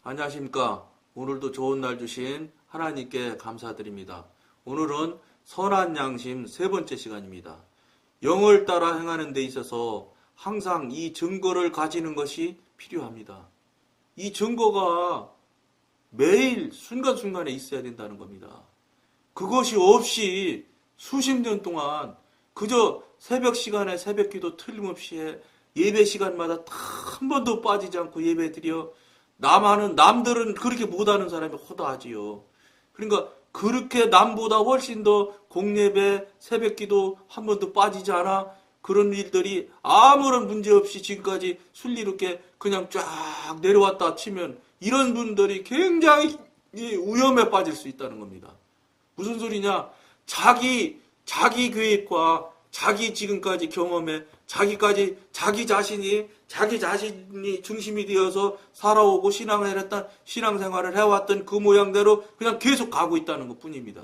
안녕하십니까. 오늘도 좋은 날 주신 하나님께 감사드립니다. 오늘은 선한 양심 세 번째 시간입니다. 영을 따라 행하는 데 있어서 항상 이 증거를 가지는 것이 필요합니다. 이 증거가 매일 순간순간에 있어야 된다는 겁니다. 그것이 없이 수십 년 동안 그저 새벽 시간에 새벽 기도 틀림없이 해 예배 시간마다 한 번도 빠지지 않고 예배 드려 남들은 그렇게 못하는 사람이 허다하지요. 그러니까 그렇게 남보다 훨씬 더 공예배 새벽 기도 한 번도 빠지지 않아 그런 일들이 아무런 문제 없이 지금까지 순리롭게 그냥 쫙 내려왔다 치면 이런 분들이 굉장히 위험에 빠질 수 있다는 겁니다. 무슨 소리냐? 자기 계획과 자기 지금까지 경험에 자기 자신이 중심이 되어서 살아오고 신앙생활을 해왔던 그 모양대로 그냥 계속 가고 있다는 것 뿐입니다.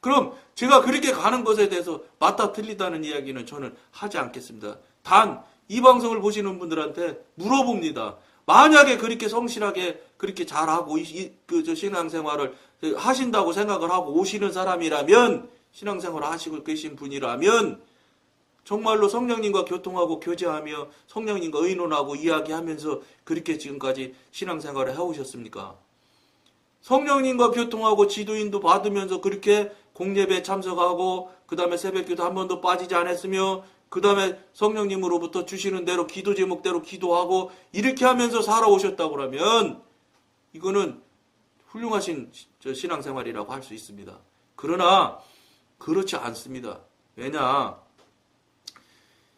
그럼 제가 그렇게 가는 것에 대해서 맞다 틀리다는 이야기는 저는 하지 않겠습니다. 단 이 방송을 보시는 분들한테 물어봅니다. 만약에 그렇게 성실하게 그렇게 잘하고 신앙생활을 하신다고 생각을 하고 오시는 사람이라면 신앙생활을 하시고 계신 분이라면 정말로 성령님과 교통하고 교제하며 성령님과 의논하고 이야기하면서 그렇게 지금까지 신앙생활을 해오셨습니까? 성령님과 교통하고 지도인도 받으면서 그렇게 공예배에 참석하고 그 다음에 새벽기도 한 번도 빠지지 않았으며 그 다음에 성령님으로부터 주시는 대로 기도 제목대로 기도하고 이렇게 하면서 살아오셨다고 하면 이거는 훌륭하신 신앙생활이라고 할 수 있습니다. 그러나 그렇지 않습니다. 왜냐?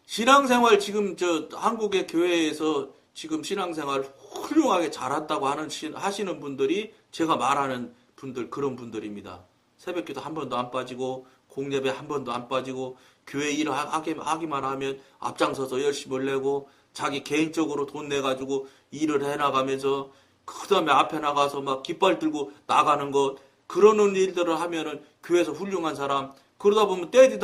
신앙생활 지금 한국의 교회에서 지금 신앙생활 훌륭하게 잘한다고 하시는 분들이 제가 말하는 분들 그런 분들입니다. 새벽기도 한 번도 안 빠지고 공예배 한 번도 안 빠지고 교회 일 하기만 하면 앞장서서 열심히 내고 자기 개인적으로 돈 내가지고 일을 해나가면서 그 다음에 앞에 나가서 막 깃발 들고 나가는 것 그러는 일들을 하면은 교회에서 훌륭한 사람 그러다 보면 때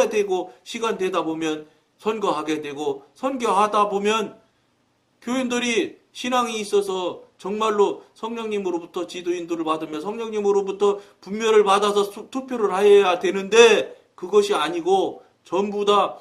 되고 시간 되다 보면 선거하게 되고 선교하다 보면 교인들이 신앙이 있어서 정말로 성령님으로부터 지도인도를 받으며 성령님으로부터 분별을 받아서 투표를 해야 되는데 그것이 아니고 전부 다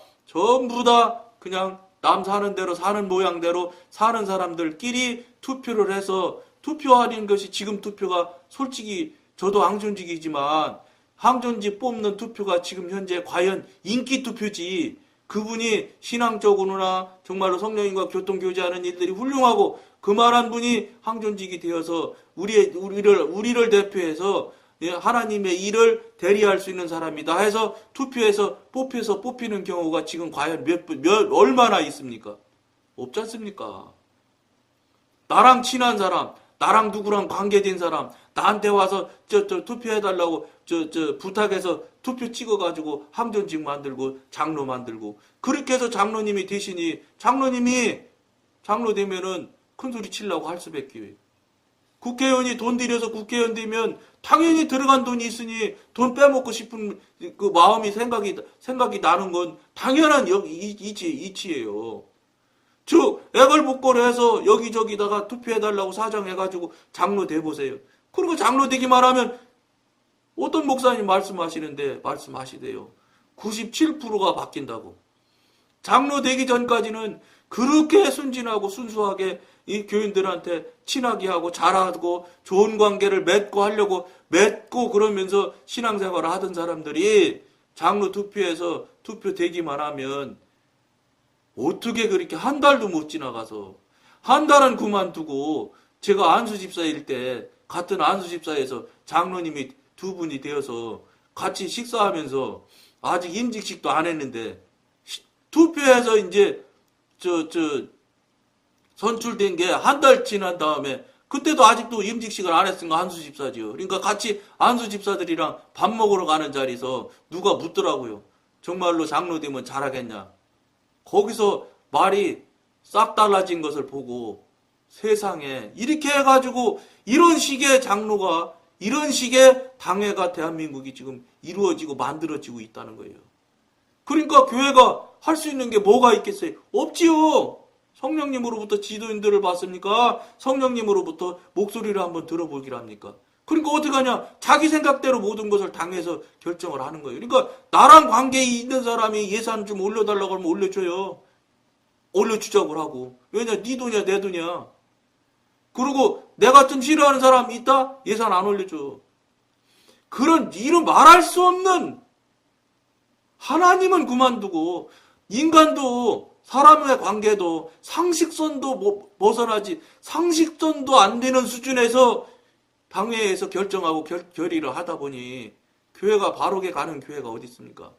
그냥 남 사는 대로 사는 모양대로 사는 사람들끼리 투표를 해서 투표하는 것이 지금 투표가 솔직히 저도 항존직이지만 항존직 뽑는 투표가 지금 현재 과연 인기 투표지 그분이 신앙적으로나 정말로 성령님과 교통교제하는 일들이 훌륭하고 그만한 분이 항존직이 되어서 우리를 대표해서 하나님의 일을 대리할 수 있는 사람이다 해서 투표해서 뽑히는 경우가 지금 과연 얼마나 있습니까? 없지 않습니까? 나랑 친한 사람, 나랑 누구랑 관계된 사람, 나한테 와서 투표해달라고 부탁해서 투표 찍어가지고 항존직 만들고 장로 만들고 그렇게 해서 장로님이 되시니 장로 되면은 큰 소리 치려고 할 수밖에. 국회의원이 돈 들여서 국회의원 되면 당연히 들어간 돈이 있으니 돈 빼먹고 싶은 그 마음이 생각이 나는 건 당연한 이치예요. 즉 애걸복걸해서 여기저기다가 투표해달라고 사정해가지고 장로 돼보세요. 그리고 장로 되기만 하면 어떤 목사님 말씀하시대요. 97%가 바뀐다고. 장로 되기 전까지는 그렇게 순진하고 순수하게 이 교인들한테 친하게 하고 잘하고 좋은 관계를 맺고 그러면서 신앙생활을 하던 사람들이 장로 투표해서 투표되기만 하면 어떻게 그렇게 한 달도 못 지나가서 한 달은 그만두고 제가 안수집사일 때 같은 안수집사에서 장로님이 두 분이 되어서 같이 식사하면서 아직 임직식도 안 했는데 투표해서 이제 선출된 게 한 달 지난 다음에 그때도 아직도 임직식을 안 했으니까 안수집사지요. 그러니까 같이 안수집사들이랑 밥 먹으러 가는 자리에서 누가 묻더라고요. 정말로 장로 되면 잘하겠냐. 거기서 말이 싹 달라진 것을 보고 세상에 이렇게 해가지고 이런 식의 장로가 이런 식의 당회가 대한민국이 지금 이루어지고 만들어지고 있다는 거예요. 그러니까 교회가 할 수 있는 게 뭐가 있겠어요? 없지요. 성령님으로부터 지도인들을 봤습니까? 성령님으로부터 목소리를 한번 들어보기를 합니까? 그러니까 어떻게 하냐? 자기 생각대로 모든 것을 당해서 결정을 하는 거예요. 그러니까 나랑 관계 있는 사람이 예산 좀 올려달라고 하면 올려줘요. 올려주자고 하고. 왜냐? 네 돈이야 내 돈이야. 그리고 내가 좀 싫어하는 사람 있다? 예산 안 올려줘. 이런 말할 수 없는, 하나님은 그만두고 인간도, 사람의 관계도 상식선도 벗어나지, 상식선도 안 되는 수준에서 당회에서 결정하고 결의를 하다 보니 교회가 바르게 가는 교회가 어디 있습니까?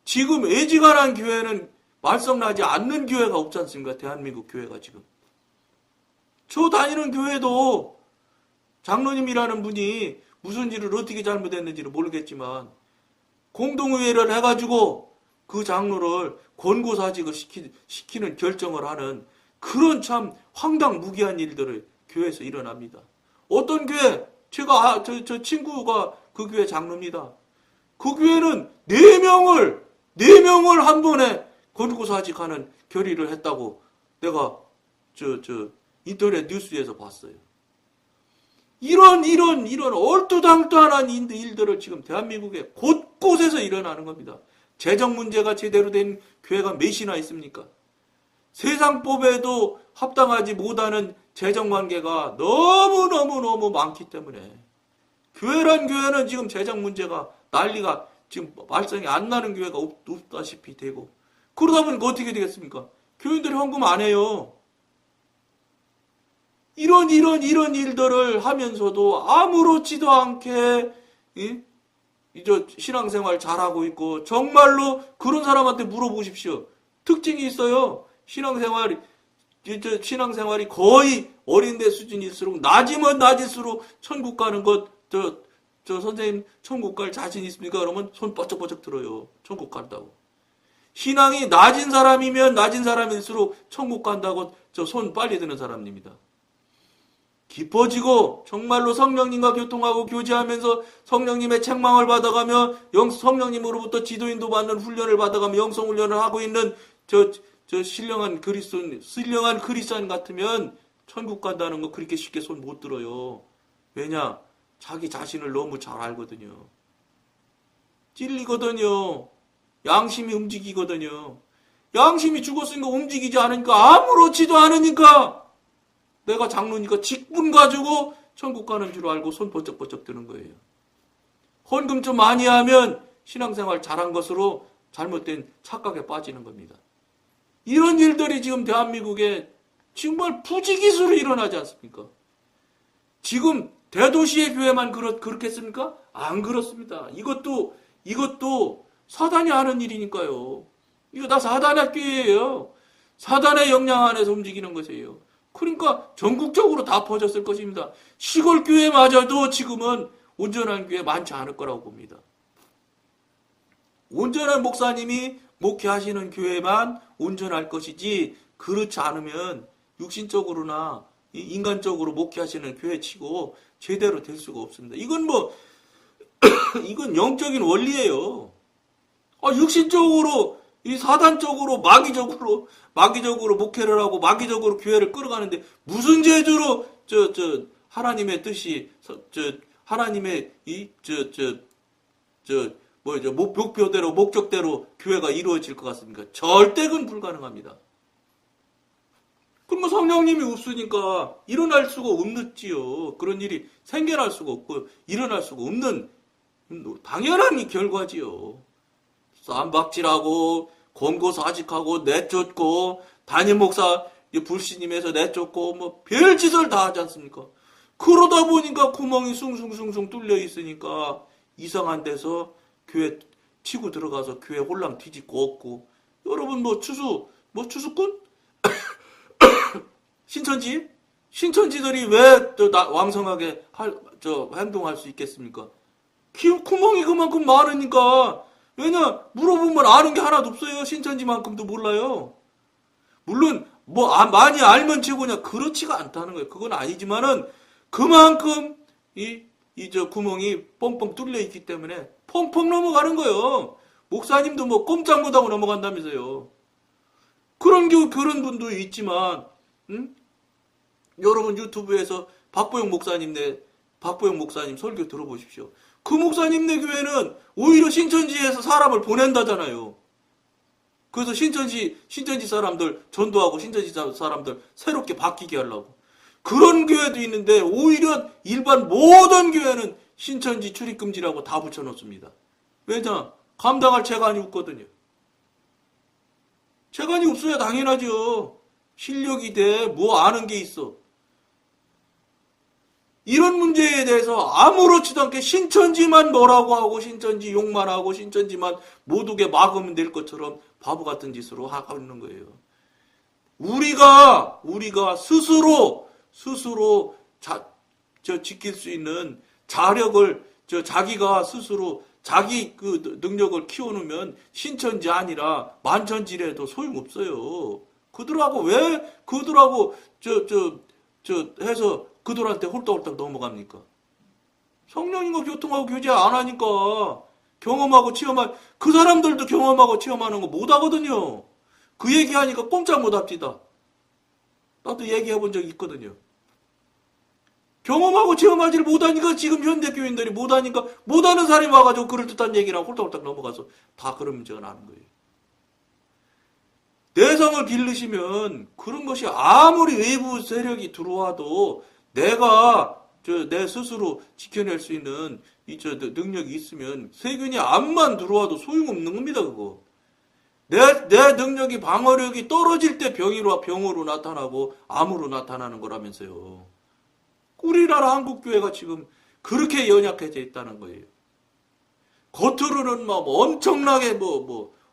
지금 애지간한 교회는 말썽나지 않는 교회가 없지 않습니까? 대한민국 교회가 지금. 저 다니는 교회도 장로님이라는 분이 무슨 일을 어떻게 잘못했는지는 모르겠지만 공동의회를 해가지고 그 장로를 권고사직을 시키는 결정을 하는 그런 참 황당무계한 일들을 교회에서 일어납니다. 어떤 교회, 저 친구가 그 교회 장로입니다. 그 교회는 4명을 한 번에 권고사직하는 결의를 했다고 내가 인터넷 뉴스에서 봤어요. 이런 얼토당토한 일들을 지금 대한민국에 곳곳에서 일어나는 겁니다. 재정 문제가 제대로 된 교회가 몇이나 있습니까? 세상법에도 합당하지 못하는 재정 관계가 너무 많기 때문에 교회란 교회는 지금 재정 문제가 난리가 지금 발생이 안 나는 교회가 없다시피 되고, 그러다 보니까 어떻게 되겠습니까? 교인들이 헌금 안 해요. 이런 일들을 하면서도 아무렇지도 않게 이제 신앙생활 잘하고 있고, 정말로 그런 사람한테 물어보십시오. 특징이 있어요. 신앙생활이 거의 어린데 수준일수록 낮으면 낮을수록 천국 가는 것, 저 선생님 천국 갈 자신 있습니까? 그러면 손 뻐쩍뻐쩍 들어요. 천국 간다고. 신앙이 낮은 사람이면 낮은 사람일수록 천국 간다고 저 손 빨리 드는 사람입니다. 깊어지고 정말로 성령님과 교통하고 교제하면서 성령님의 책망을 받아가며 성령님으로부터 지도인도 받는 훈련을 받아가며 영성 훈련을 하고 있는 저 신령한 그리스도인 같으면 천국 간다는 거 그렇게 쉽게 손 못 들어요. 왜냐? 자기 자신을 너무 잘 알거든요. 찔리거든요. 양심이 움직이거든요. 양심이 죽었으니까 움직이지 않으니까, 아무렇지도 않으니까 내가 장로니까 직분 가지고 천국 가는 줄 알고 손 번쩍번쩍 드는 거예요. 헌금 좀 많이 하면 신앙생활 잘한 것으로 잘못된 착각에 빠지는 겁니다. 이런 일들이 지금 대한민국에 정말 부지기수로 일어나지 않습니까? 지금 대도시의 교회만 그렇겠습니까? 안 그렇습니다. 이것도 사단이 하는 일이니까요. 이거 다 사단의 교회예요. 사단의 영향 안에서 움직이는 것이에요. 그러니까 전국적으로 다 퍼졌을 것입니다. 시골 교회마저도 지금은 온전한 교회 많지 않을 거라고 봅니다. 온전한 목사님이 목회하시는 교회만 온전할 것이지, 그렇지 않으면 육신적으로나 인간적으로 목회하시는 교회치고 제대로 될 수가 없습니다. 이건 영적인 원리예요. 육신적으로, 이 사단적으로, 마귀적으로 목회를 하고 마귀적으로 교회를 끌어가는데 무슨 재주로 하나님의 뜻이, 하나님의 목적대로 교회가 이루어질 것 같습니까? 절대 그건 불가능합니다. 그럼 성령님이 없으니까 일어날 수가 없지요. 그런 일이 생겨날 수가 없고 일어날 수가 없는 당연한 결과지요. 쌈박질하고 권고사직하고 내쫓고 담임 목사 불신임해서 내쫓고 뭐 별짓을 다 하지 않습니까? 그러다 보니까 구멍이 숭숭숭숭 뚫려 있으니까 이상한 데서 교회 치고 들어가서 교회 홀랑 뒤집고 없고, 여러분 추수꾼? 신천지들이 왜 왕성하게 행동할 수 있겠습니까? 구멍이 그만큼 많으니까. 왜냐? 물어보면 아는 게 하나도 없어요. 신천지만큼도 몰라요. 물론 많이 알면 최고냐? 그렇지가 않다는 거예요. 그건 아니지만은 그만큼 구멍이 뻥뻥 뚫려 있기 때문에 펑펑 넘어가는 거예요. 목사님도 꼼짝 못하고 넘어간다면서요. 그런 분도 있지만, 응? 여러분 유튜브에서 박보영 목사님 설교 들어보십시오. 그 목사님네 교회는 오히려 신천지에서 사람을 보낸다잖아요. 그래서 신천지 사람들 전도하고 신천지 사람들 새롭게 바뀌게 하려고. 그런 교회도 있는데 오히려 일반 모든 교회는 신천지 출입금지라고 다 붙여놓습니다. 왜냐? 감당할 재간이 없거든요. 재간이 없어야 당연하죠. 실력이 돼, 뭐 아는 게 있어. 이런 문제에 대해서 아무렇지도 않게 신천지만 뭐라고 하고 신천지 욕만 하고 신천지만 모두게 막으면 될 것처럼 바보 같은 짓으로 하고 있는 거예요. 우리가 스스로 지킬 수 있는 자력을 자기가 스스로 자기 그 능력을 키워놓으면 신천지 아니라 만천지라도 소용없어요. 그들하고 해서 그들한테 홀딱홀딱 넘어갑니까? 성령님과 교통하고 교제 안 하니까 경험하고 체험할 그 사람들도 경험하고 체험하는 거 못 하거든요. 그 얘기하니까 꼼짝 못 합니다. 나도 얘기해 본 적이 있거든요. 경험하고 체험하지를 못하니까 지금 현대 교인들이 못하니까 못하는 사람이 와가지고 그럴듯한 얘기랑 홀딱홀딱 넘어가서 다 그런 문제가 나는 거예요. 내성을 기르시면 그런 것이 아무리 외부 세력이 들어와도 내가 내 스스로 지켜낼 수 있는 능력이 있으면 세균이 암만 들어와도 소용없는 겁니다. 그거. 내 능력이 방어력이 떨어질 때 병으로 나타나고 암으로 나타나는 거라면서요. 우리나라 한국교회가 지금 그렇게 연약해져 있다는 거예요. 겉으로는 막 엄청나게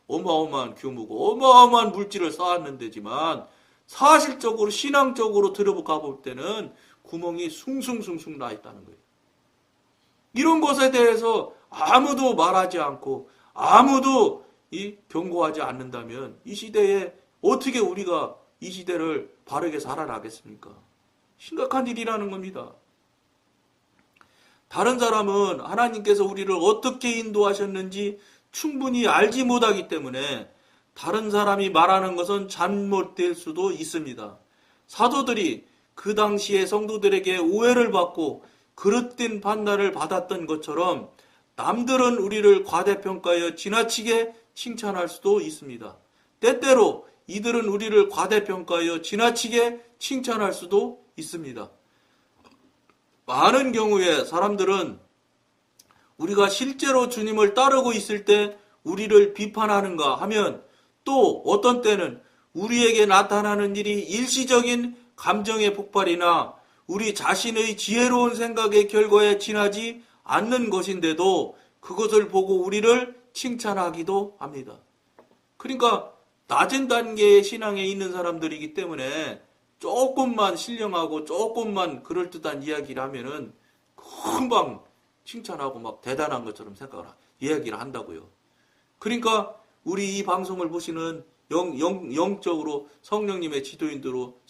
어마어마한 규모고 어마어마한 물질을 쌓았는데지만 사실적으로 신앙적으로 들어가 볼 때는 구멍이 숭숭숭숭 나 있다는 거예요. 이런 것에 대해서 아무도 말하지 않고 아무도 경고하지 않는다면 이 시대에 어떻게 우리가 이 시대를 바르게 살아나겠습니까? 심각한 일이라는 겁니다. 다른 사람은 하나님께서 우리를 어떻게 인도하셨는지 충분히 알지 못하기 때문에 다른 사람이 말하는 것은 잘못될 수도 있습니다. 사도들이 그 당시에 성도들에게 오해를 받고 그릇된 판단을 받았던 것처럼 남들은 우리를 과대평가하여 지나치게 칭찬할 수도 있습니다. 때때로 이들은 우리를 과대평가하여 지나치게 칭찬할 수도 있습니다. 많은 경우에 사람들은 우리가 실제로 주님을 따르고 있을 때 우리를 비판하는가 하면 또 어떤 때는 우리에게 나타나는 일이 일시적인 감정의 폭발이나 우리 자신의 지혜로운 생각의 결과에 지나지 않는 것인데도 그것을 보고 우리를 칭찬하기도 합니다. 그러니까 낮은 단계의 신앙에 있는 사람들이기 때문에 조금만 신령하고 조금만 그럴듯한 이야기를 하면은 금방 칭찬하고 막 대단한 것처럼 이야기를 한다고요. 그러니까 우리 이 방송을 보시는 영적으로 성령님의 지도인들로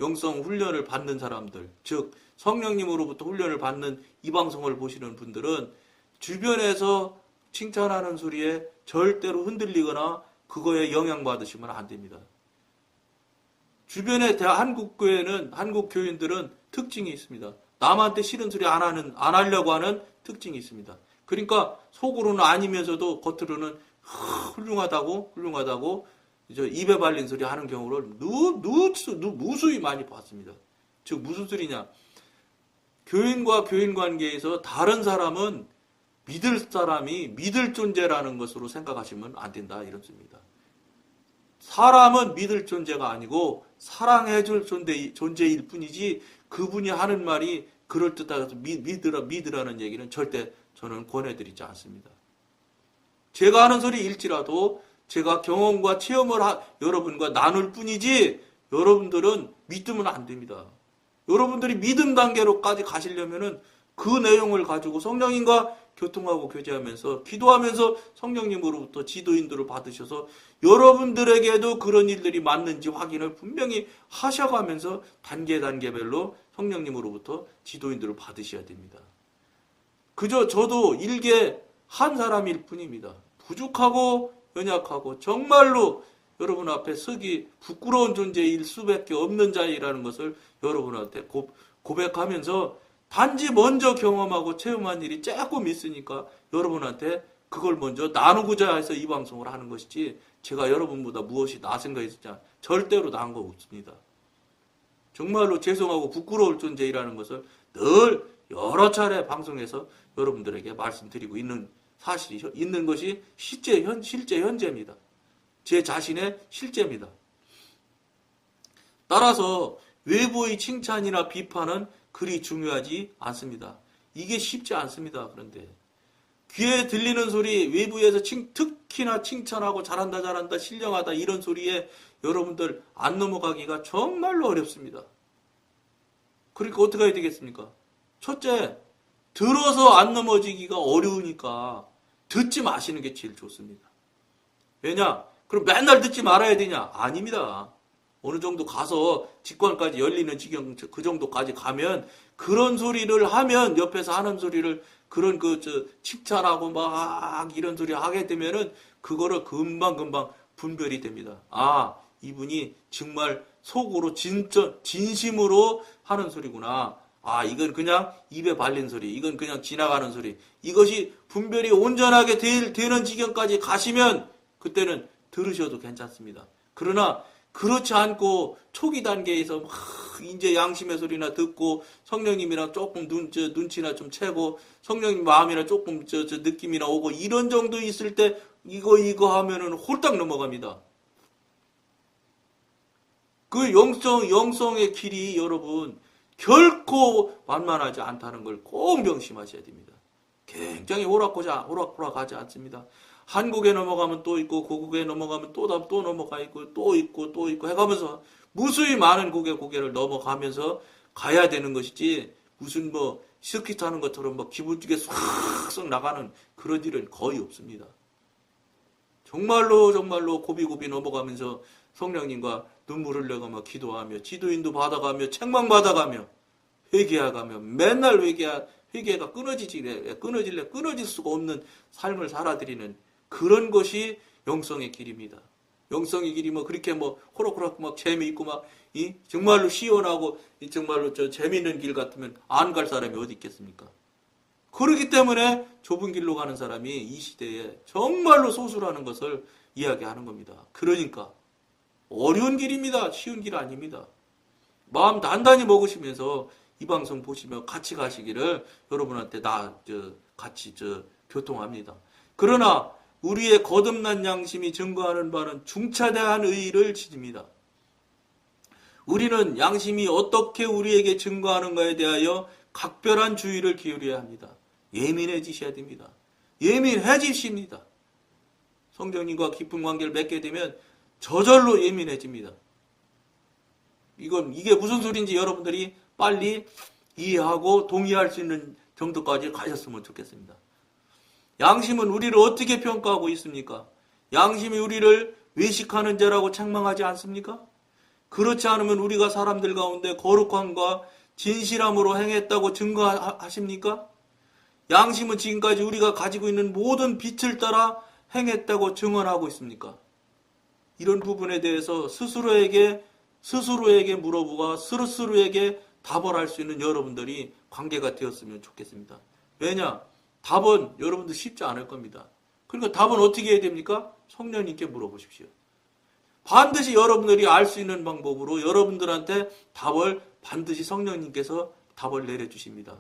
영성 훈련을 받는 사람들, 즉 성령님으로부터 훈련을 받는 이 방송을 보시는 분들은 주변에서 칭찬하는 소리에 절대로 흔들리거나 그거에 영향받으시면 안 됩니다. 주변에 한국 교인들은 특징이 있습니다. 남한테 싫은 소리 안 하려고 하는 특징이 있습니다. 그러니까 속으로는 아니면서도 겉으로는 훌륭하다고 입에 발린 소리 하는 경우를 무수히 많이 봤습니다. 즉 무슨 소리냐? 교인과 교인 관계에서 다른 사람은 믿을 사람이 믿을 존재라는 것으로 생각하시면 안 된다 이런 뜻입니다. 사람은 믿을 존재가 아니고 사랑해줄 존재일 뿐이지 그분이 하는 말이 그럴듯하게 믿으라는 얘기는 절대 저는 권해드리지 않습니다. 제가 하는 소리일지라도 제가 경험과 체험을 여러분과 나눌 뿐이지 여러분들은 믿으면 안 됩니다. 여러분들이 믿음 단계로까지 가시려면은 그 내용을 가지고 성령님과 교통하고 교제하면서 기도하면서 성령님으로부터 지도인들을 받으셔서 여러분들에게도 그런 일들이 맞는지 확인을 분명히 하셔가면서 단계별로 성령님으로부터 지도인들을 받으셔야 됩니다. 그저 저도 일개 한 사람일 뿐입니다. 부족하고 연약하고 정말로 여러분 앞에 서기 부끄러운 존재일 수밖에 없는 자이라는 것을 여러분한테 고백하면서 단지 먼저 경험하고 체험한 일이 조금 있으니까 여러분한테 그걸 먼저 나누고자 해서 이 방송을 하는 것이지 제가 여러분보다 무엇이 나은 거 있었냐 절대로 나은 거 없습니다. 정말로 죄송하고 부끄러울 존재이라는 것을 늘 여러 차례 방송에서 여러분들에게 말씀드리고 있는 사실이 있는 것이 실제 현재입니다. 제 자신의 실제입니다. 따라서 외부의 칭찬이나 비판은 그리 중요하지 않습니다. 이게 쉽지 않습니다. 그런데 귀에 들리는 소리, 외부에서 특히나 칭찬하고 잘한다, 신령하다 이런 소리에 여러분들 안 넘어가기가 정말로 어렵습니다. 그러니까 어떻게 해야 되겠습니까? 첫째, 들어서 안 넘어지기가 어려우니까 듣지 마시는 게 제일 좋습니다. 왜냐? 그럼 맨날 듣지 말아야 되냐? 아닙니다. 어느 정도 가서 직관까지 열리는 지경 그 정도까지 가면 그런 소리를 하면 옆에서 하는 소리를 그런 칭찬하고 막 이런 소리 하게 되면은 그거를 금방 분별이 됩니다. 아, 이분이 정말 속으로 진심으로 하는 소리구나. 아, 이건 그냥 입에 발린 소리. 이건 그냥 지나가는 소리. 이것이 분별이 온전하게 되는 지경까지 가시면 그때는 들으셔도 괜찮습니다. 그러나 그렇지 않고 초기 단계에서 막 이제 양심의 소리나 듣고 성령님이랑 조금 눈치나 좀 채고 성령님 마음이나 조금 느낌이나 오고 이런 정도 있을 때 이거 하면은 홀딱 넘어갑니다. 그 영성의 길이 여러분 결코 만만하지 않다는 걸 꼭 명심하셔야 됩니다. 굉장히 호락호락하지 않습니다. 한국에 넘어가면 또 있고 고국에 넘어가면 또 넘어가 있고 또 있고 해가면서 무수히 많은 고개를 넘어가면서 가야 되는 것이지 무슨 스키 타는 것처럼 기분지게 쏙쏙 나가는 그런 일은 거의 없습니다. 정말로 고비고비 넘어가면서 성령님과 눈물 흘려가며 기도하며 지도인도 받아가며 책망 받아가며 회개하가며 맨날 회개가 끊어질 수가 없는 삶을 살아드리는 그런 것이 영성의 길입니다. 영성의 길이 그렇게 호락호락 재미있고 정말로 시원하고 정말로 재미있는 길 같으면 안 갈 사람이 어디 있겠습니까? 그렇기 때문에 좁은 길로 가는 사람이 이 시대에 정말로 소수라는 것을 이야기하는 겁니다. 그러니까 어려운 길입니다. 쉬운 길 아닙니다. 마음 단단히 먹으시면서 이 방송 보시며 같이 가시기를 여러분한테 같이 교통합니다. 그러나 우리의 거듭난 양심이 증거하는 바는 중차대한 의의를 지닙니다. 우리는 양심이 어떻게 우리에게 증거하는가에 대하여 각별한 주의를 기울여야 합니다. 예민해지셔야 됩니다. 예민해지십니다. 성령님과 깊은 관계를 맺게 되면 저절로 예민해집니다. 이게 무슨 소리인지 여러분들이 빨리 이해하고 동의할 수 있는 정도까지 가셨으면 좋겠습니다. 양심은 우리를 어떻게 평가하고 있습니까? 양심이 우리를 외식하는 자라고 책망하지 않습니까? 그렇지 않으면 우리가 사람들 가운데 거룩함과 진실함으로 행했다고 증거하십니까? 양심은 지금까지 우리가 가지고 있는 모든 빛을 따라 행했다고 증언하고 있습니까? 이런 부분에 대해서 스스로에게 물어보고 스스로에게 답을 할 수 있는 여러분들이 관계가 되었으면 좋겠습니다. 왜냐? 답은 여러분들 쉽지 않을 겁니다. 그러니까 답은 어떻게 해야 됩니까? 성령님께 물어보십시오. 반드시 여러분들이 알 수 있는 방법으로 여러분들한테 답을 반드시 성령님께서 답을 내려주십니다.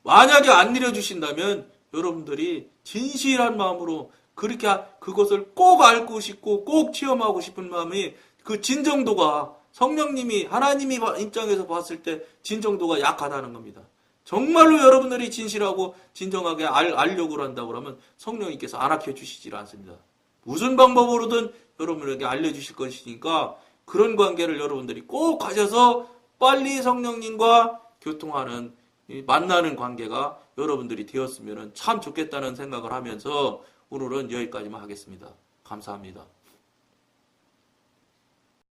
만약에 안 내려주신다면 여러분들이 진실한 마음으로 그렇게 그것을 꼭 알고 싶고 꼭 체험하고 싶은 마음이 그 진정도가 성령님이 하나님이 입장에서 봤을 때 진정도가 약하다는 겁니다. 정말로 여러분들이 진실하고 진정하게 알려고 한다고 그러면 성령님께서 안 알려주시질 않습니다. 무슨 방법으로든 여러분에게 알려주실 것이니까 그런 관계를 여러분들이 꼭 가셔서 빨리 성령님과 교통하는 만나는 관계가 여러분들이 되었으면 참 좋겠다는 생각을 하면서 오늘은 여기까지만 하겠습니다. 감사합니다.